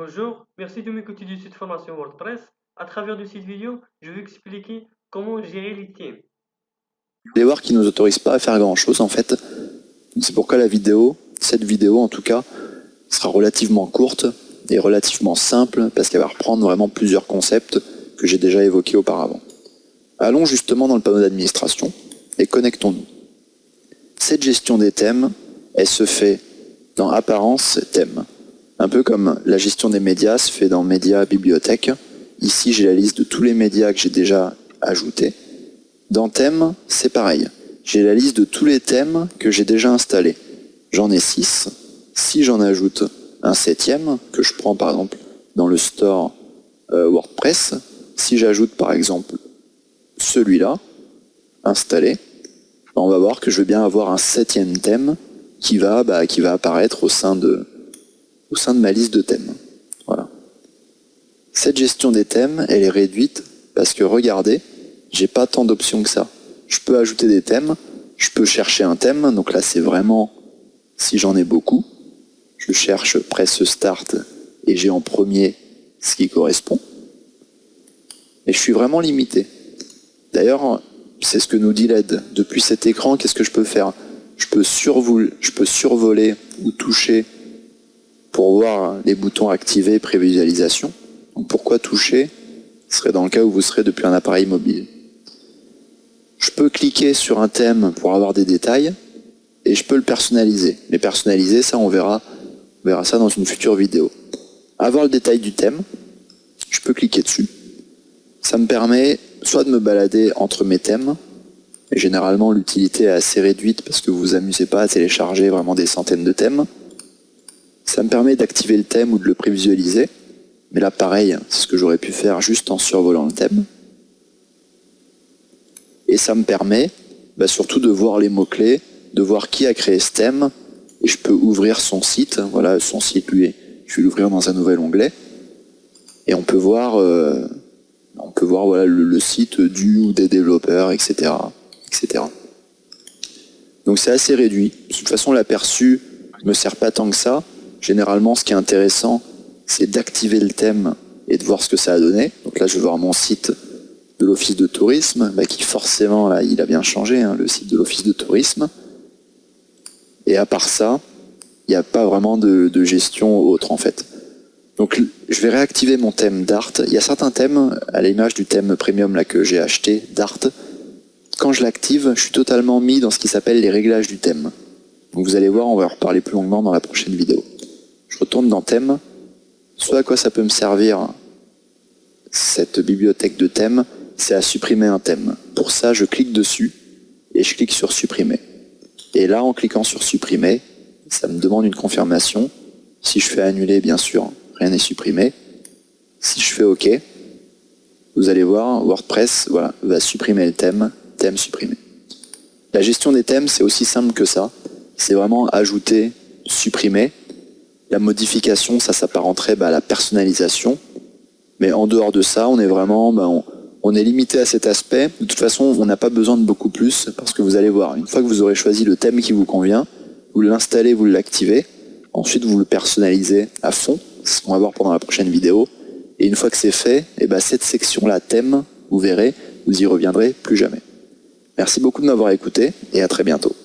Bonjour, merci de m'écouter du site formation WordPress. À travers de cette vidéo, je vais expliquer comment gérer les thèmes. Vous allez voir qu'il ne nous autorise pas à faire grand chose en fait. C'est pourquoi cette vidéo en tout cas, sera relativement courte et relativement simple parce qu'elle va reprendre vraiment plusieurs concepts que j'ai déjà évoqués auparavant. Allons justement dans le panneau d'administration et connectons-nous. Cette gestion des thèmes, elle se fait dans Apparence, thème. Un peu comme la gestion des médias se fait dans Médias, Bibliothèque. Ici, j'ai la liste de tous les médias que j'ai déjà ajoutés. Dans Thème, c'est pareil. J'ai la liste de tous les thèmes que j'ai déjà installés. J'en ai 6. Si j'en ajoute un 7e, que je prends par exemple dans le store WordPress, si j'ajoute par exemple celui-là, installé, on va voir que je vais bien avoir un 7e thème qui va apparaître au sein de ma liste de thèmes. Voilà. Cette gestion des thèmes, elle est réduite parce que regardez, j'ai pas tant d'options que ça. Je peux ajouter des thèmes, je peux chercher un thème, donc là c'est vraiment si j'en ai beaucoup. Je cherche Press Start et j'ai en premier ce qui correspond. Et je suis vraiment limité. D'ailleurs, c'est ce que nous dit l'aide. Depuis cet écran, qu'est-ce que je peux faire ? Je peux survoler ou toucher pour voir les boutons activés prévisualisation. Donc pourquoi toucher ? Ce serait dans le cas où vous serez depuis un appareil mobile. Je peux cliquer sur un thème pour avoir des détails et je peux le personnaliser. Mais personnaliser, ça on verra ça dans une future vidéo. Avoir le détail du thème, je peux cliquer dessus. Ça me permet soit de me balader entre mes thèmes, et généralement l'utilité est assez réduite parce que vous vous amusez pas à télécharger vraiment des centaines de thèmes. Ça me permet d'activer le thème ou de le prévisualiser. Mais là, pareil, c'est ce que j'aurais pu faire juste en survolant le thème. Et ça me permet surtout de voir les mots-clés, de voir qui a créé ce thème. Et je peux ouvrir son site. Voilà, son site, lui, je vais l'ouvrir dans un nouvel onglet. Et on peut voir, voilà, le site du ou des développeurs, etc. etc. Donc c'est assez réduit. De toute façon, l'aperçu ne me sert pas tant que ça. Généralement, ce qui est intéressant, c'est d'activer le thème et de voir ce que ça a donné. Donc là, je vais voir mon site de l'Office de tourisme, qui forcément, là, il a bien changé, le site de l'Office de tourisme. Et à part ça, il n'y a pas vraiment de gestion autre, en fait. Donc, je vais réactiver mon thème Dart. Il y a certains thèmes, à l'image du thème Premium là, que j'ai acheté, Dart. Quand je l'active, je suis totalement mis dans ce qui s'appelle les réglages du thème. Donc vous allez voir, on va en reparler plus longuement dans la prochaine vidéo. Je retourne dans thème. Soit à quoi ça peut me servir, cette bibliothèque de thèmes, c'est à supprimer un thème. Pour ça, je clique dessus et je clique sur supprimer. Et là, en cliquant sur supprimer, ça me demande une confirmation. Si je fais annuler, bien sûr, rien n'est supprimé. Si je fais OK, vous allez voir, WordPress va supprimer le thème, thème supprimé. La gestion des thèmes, c'est aussi simple que ça. C'est vraiment ajouter, supprimer. La modification, ça s'apparenterait à la personnalisation. Mais en dehors de ça, on est vraiment, on est limité à cet aspect. De toute façon, on n'a pas besoin de beaucoup plus parce que vous allez voir, une fois que vous aurez choisi le thème qui vous convient, vous l'installez, vous l'activez. Ensuite, vous le personnalisez à fond. C'est ce qu'on va voir pendant la prochaine vidéo. Et une fois que c'est fait, cette section-là, thème, vous verrez, vous y reviendrez plus jamais. Merci beaucoup de m'avoir écouté et à très bientôt.